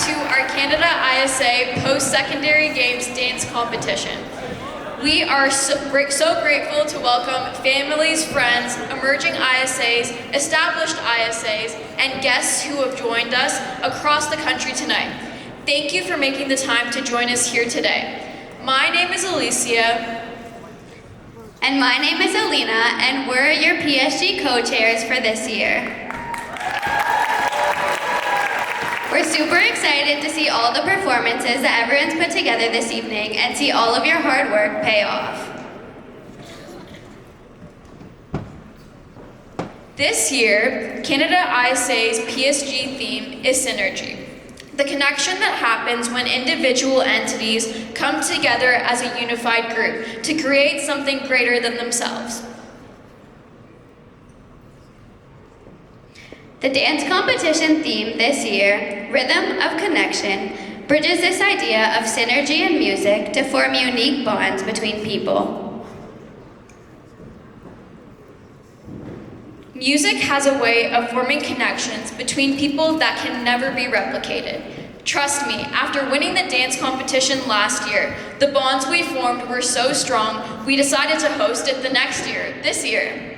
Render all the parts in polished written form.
to our Canada ISA Post-Secondary Games Dance Competition. We are so grateful to welcome families, friends, emerging ISAs, established ISAs, and guests who have joined us across the country tonight. Thank you for making the time to join us here today. My name is Alicia. And my name is Alina, and we're your PSG co-chairs for this year. We're super excited to see all the performances that everyone's put together this evening and see all of your hard work pay off. This year, Canada ISA's PSG theme is synergy. The connection that happens when individual entities come together as a unified group to create something greater than themselves. The dance competition theme this year, Rhythm of Connection, bridges this idea of synergy and music to form unique bonds between people. Music has a way of forming connections between people that can never be replicated. Trust me, after winning the dance competition last year, the bonds we formed were so strong, we decided to host it the next year, this year.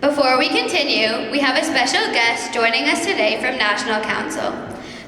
Before we continue, we have a special guest joining us today from National Council.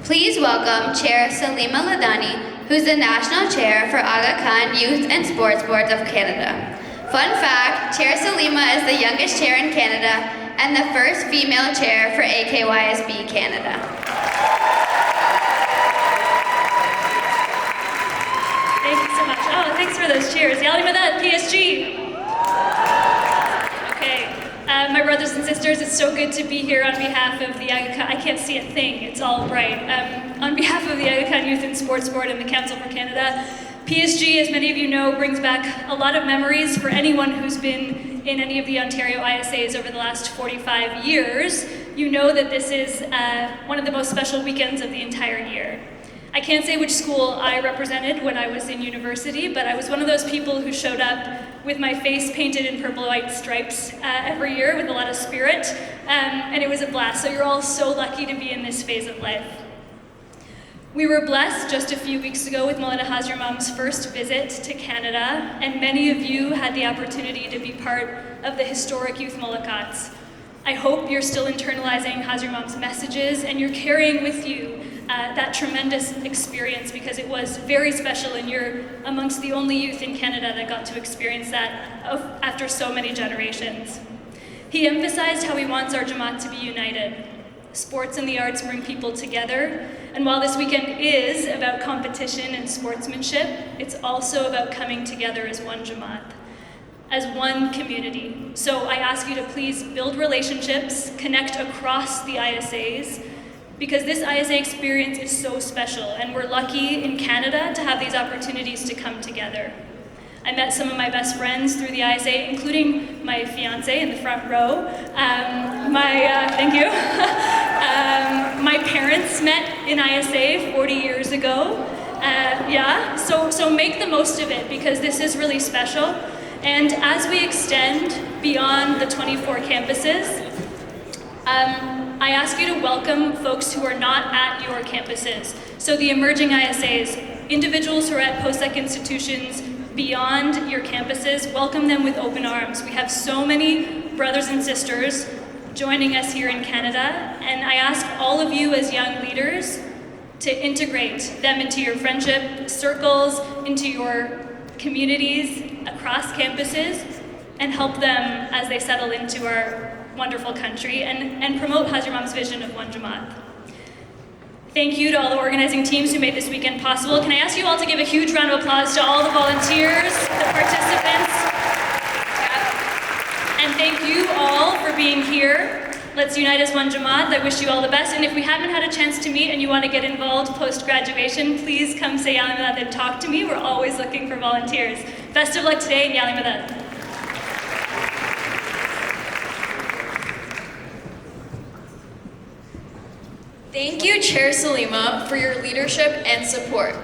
Please welcome Chair Salima Ladani, who's the National Chair for Aga Khan Youth and Sports Boards of Canada. Fun fact, Chair Salima is the youngest chair in Canada and the first female chair for AKYSB Canada. Thank you so much. Oh, thanks for those cheers. Yali Madat, PSG. Okay. My brothers and sisters, it's so good to be here on behalf of the Aga Khan. I can't see a thing, it's all bright. On behalf of the Aga Khan Youth and Sports Board and the Council for Canada, PSG, as many of you know, brings back a lot of memories for anyone who's been in any of the Ontario ISAs over the last 45 years. You know that this is one of the most special weekends of the entire year. I can't say which school I represented when I was in university, but I was one of those people who showed up with my face painted in purple and white stripes every year with a lot of spirit, and it was a blast. So you're all so lucky to be in this phase of life. We were blessed just a few weeks ago with Melinda Hazarmam's first visit to Canada, and many of you had the opportunity to be part of the historic Youth Mulakats. I hope you're still internalizing Hazarmam's messages and you're carrying with you that tremendous experience, because it was very special and you're amongst the only youth in Canada that got to experience that after so many generations. He emphasized how he wants our Jamaat to be united. Sports and the arts bring people together, and while this weekend is about competition and sportsmanship, it's also about coming together as one Jamaat, as one community. So I ask you to please build relationships, connect across the ISAs, because this ISA experience is so special, and we're lucky in Canada to have these opportunities to come together. I met some of my best friends through the ISA, including my fiance in the front row. Thank you. My parents met in ISA 40 years ago. So make the most of it, because this is really special. And as we extend beyond the 24 campuses, I ask you to welcome folks who are not at your campuses. So the emerging ISAs, individuals who are at post-sec institutions beyond your campuses, welcome them with open arms. We have so many brothers and sisters joining us here in Canada, and I ask all of you as young leaders to integrate them into your friendship circles, into your communities across campuses, and help them as they settle into our wonderful country and promote Hazarmam's vision of one Jamaat. Thank you to all the organizing teams who made this weekend possible. Can I ask you all to give a huge round of applause to all the volunteers, the participants, and thank you all for being here. Let's unite as one Jamaat. I wish you all the best, and if we haven't had a chance to meet and you want to get involved post-graduation, please come say Yali Madad and talk to me. We're always looking for volunteers. Best of luck today, and Yali Madad. Thank you, Chair Salima, for your leadership and support.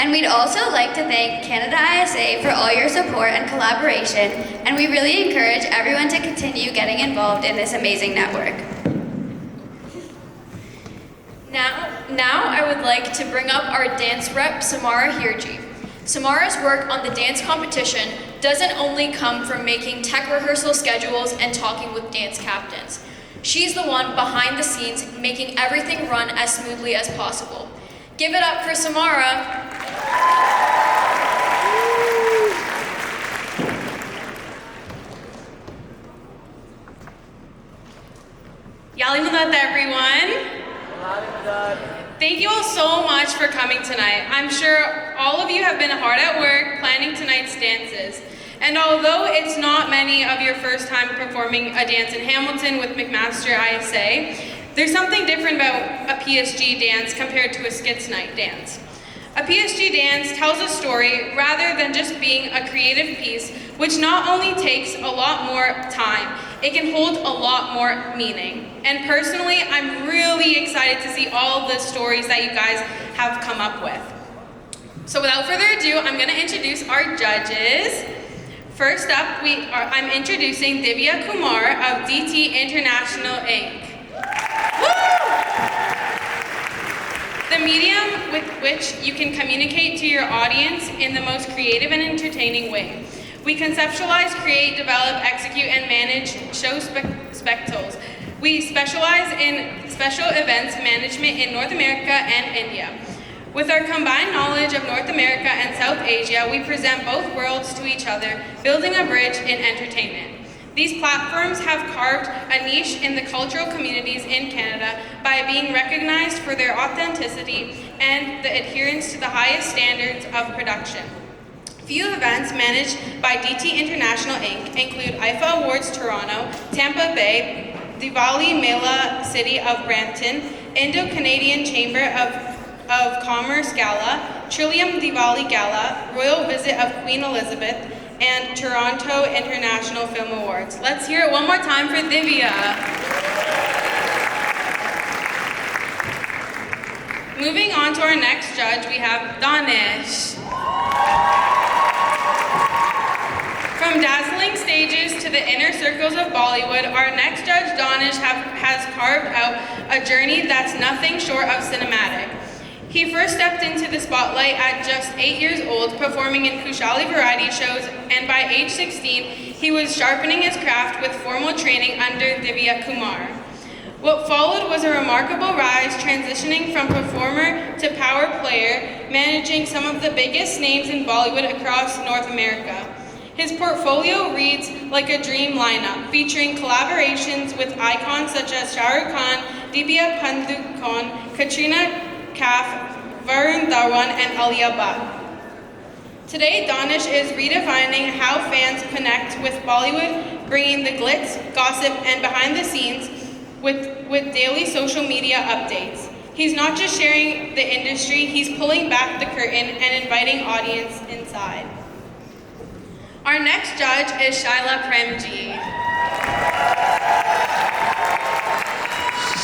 And we'd also like to thank Canada ISA for all your support and collaboration, and we really encourage everyone to continue getting involved in this amazing network. Now I would like to bring up our dance rep, Samara Hirji. Samara's work on the dance competition doesn't only come from making tech rehearsal schedules and talking with dance captains. She's the one behind the scenes making everything run as smoothly as possible. Give it up for Samara. Yalimulat, everyone. Thank you all so much for coming tonight. I'm sure all of you have been hard at work planning tonight's dances. And although it's not many of your first time performing a dance in Hamilton with McMaster ISA, there's something different about a PSG dance compared to a skits night dance. A PSG dance tells a story rather than just being a creative piece, which not only takes a lot more time, it can hold a lot more meaning. And personally, I'm really excited to see all the stories that you guys have come up with. So without further ado, I'm going to introduce our judges. First up, I'm introducing Divya Kumar of DT International Inc. Woo! The medium with which you can communicate to your audience in the most creative and entertaining way. We conceptualize, create, develop, execute, and manage show spectacles. We specialize in special events management in North America and India. With our combined knowledge of North America and South Asia, we present both worlds to each other, building a bridge in entertainment. These platforms have carved a niche in the cultural communities in Canada by being recognized for their authenticity and the adherence to the highest standards of production. Few events managed by DT International Inc. include IFA Awards Toronto, Tampa Bay, Diwali Mela City of Brampton, Indo-Canadian Chamber of Commerce Gala, Trillium Diwali Gala, Royal Visit of Queen Elizabeth, and Toronto International Film Awards. Let's hear it one more time for Divya. Moving on to our next judge, we have Danish. From dazzling stages to the inner circles of Bollywood, our next judge, Danish, has carved out a journey that's nothing short of cinematic. He first stepped into the spotlight at just 8 years old, performing in Kushali variety shows, and by age 16, he was sharpening his craft with formal training under Divya Kumar. What followed was a remarkable rise, transitioning from performer to power player, managing some of the biggest names in Bollywood across North America. His portfolio reads like a dream lineup, featuring collaborations with icons such as Shah Rukh Khan, Deepika Padukone, Katrina Kaif, Varun Dhawan, and Alia Bhatt. Today, Danish is redefining how fans connect with Bollywood, bringing the glitz, gossip, and behind the scenes with daily social media updates. He's not just sharing the industry, he's pulling back the curtain and inviting audience inside. Our next judge is Shaila Premji.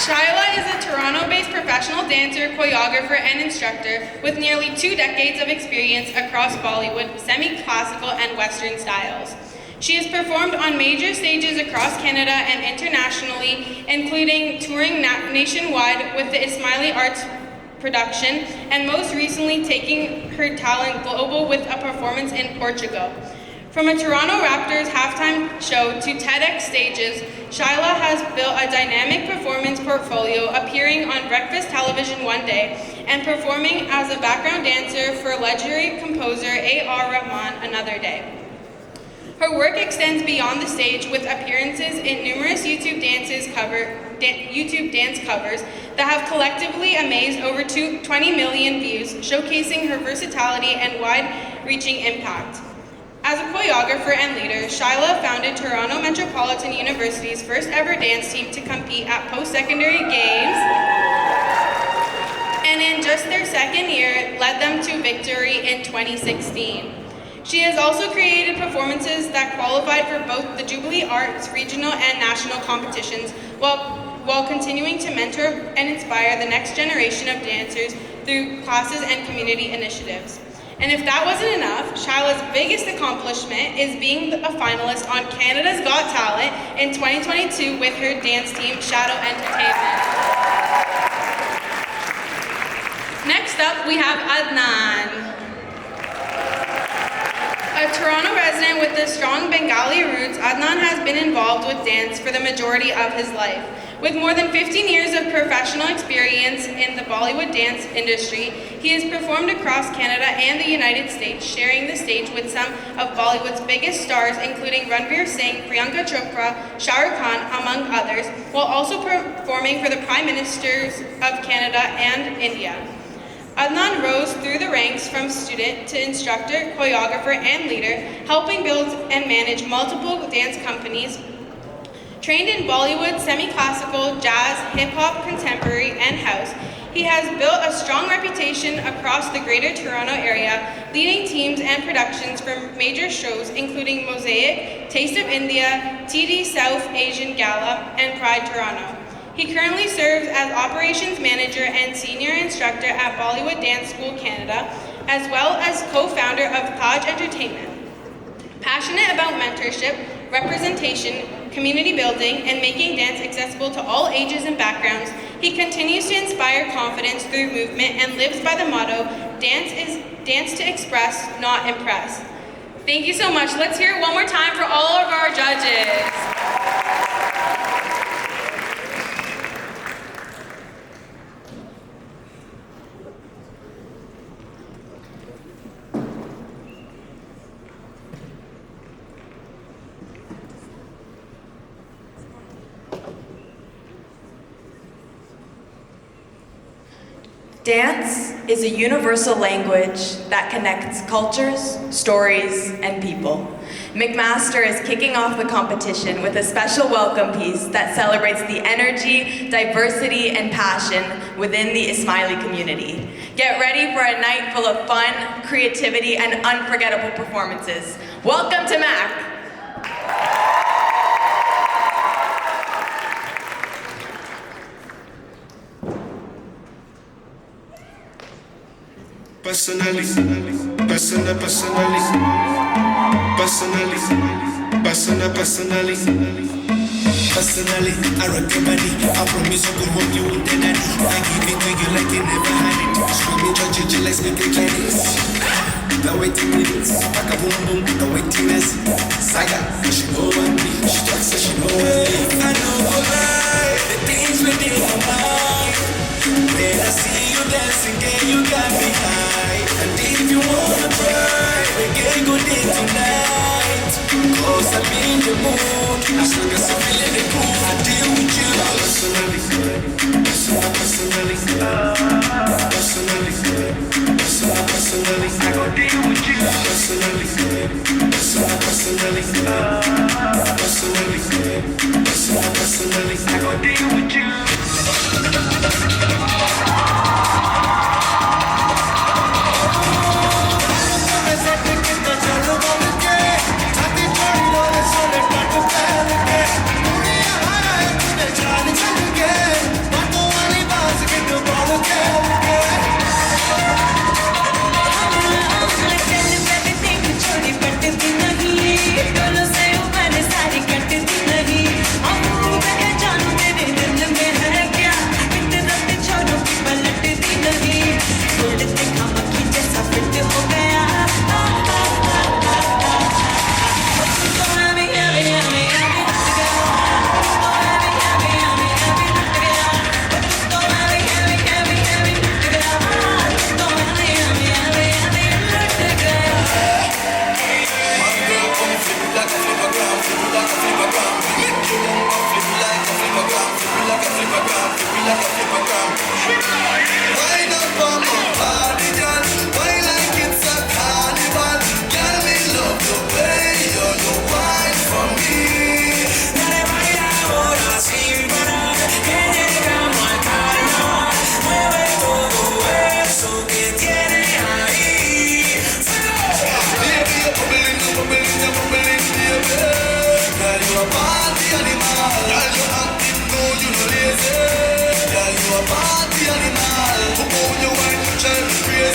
Shaila is a Toronto-based professional dancer, choreographer, and instructor with nearly 2 decades of experience across Bollywood, semi-classical, and Western styles. She has performed on major stages across Canada and internationally, including touring nationwide with the Ismaili Arts production, and most recently taking her talent global with a performance in Portugal. From a Toronto Raptors halftime show to TEDx stages, Shaila has built a dynamic performance portfolio, appearing on breakfast television one day and performing as a background dancer for legendary composer A.R. Rahman another day. Her work extends beyond the stage with appearances in numerous YouTube dance covers that have collectively amazed over 20 million views, showcasing her versatility and wide-reaching impact. As a choreographer and leader, Shaila founded Toronto Metropolitan University's first ever dance team to compete at post-secondary games, and in just their second year, led them to victory in 2016. She has also created performances that qualified for both the Jubilee Arts regional and national competitions, while continuing to mentor and inspire the next generation of dancers through classes and community initiatives. And if that wasn't enough, Shyla's biggest accomplishment is being a finalist on Canada's Got Talent in 2022 with her dance team, Shadow Entertainment. Next up, we have Adnan. A Toronto resident with the strong Bengali roots, Adnan has been involved with dance for the majority of his life. With more than 15 years of professional experience in the Bollywood dance industry, he has performed across Canada and the United States, sharing the stage with some of Bollywood's biggest stars, including Ranveer Singh, Priyanka Chopra, Shah Rukh Khan, among others, while also performing for the Prime Ministers of Canada and India. Adnan rose through the ranks from student to instructor, choreographer, and leader, helping build and manage multiple dance companies. Trained in Bollywood, semi-classical, jazz, hip-hop, contemporary, and house, he has built a strong reputation across the Greater Toronto Area, leading teams and productions for major shows including Mosaic, Taste of India, TD South Asian Gala, and Pride Toronto. He currently serves as Operations Manager and Senior Instructor at Bollywood Dance School Canada, as well as co-founder of Taj Entertainment. Passionate about mentorship, representation, community building, and making dance accessible to all ages and backgrounds, he continues to inspire confidence through movement and lives by the motto, dance to express, not impress. Thank you so much. Let's hear it one more time for all of our judges. Dance is a universal language that connects cultures, stories, and people. McMaster is kicking off the competition with a special welcome piece that celebrates the energy, diversity, and passion within the Ismaili community. Get ready for a night full of fun, creativity, and unforgettable performances. Welcome to Mac! Personally, I rock your body. I promise you could walk you with the daddy. I give it to you like you never had it. Screaming, touch you, let's make it like this. The waiting minutes, like a boom boom, the waitiness. Saga, she know one me, she talks so she know one. I know why, the things within my mind. When I see you dancing, girl, you got me high. And if you wanna try, we can go day tonight. Cause I'm in the mood, as long as I'm feeling the groove, I deal with you. Personally, I go deal with you. Personally, I go deal with you.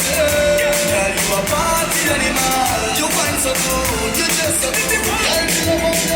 Girl, you a party animal. You find so good, you just so good. Girl, you love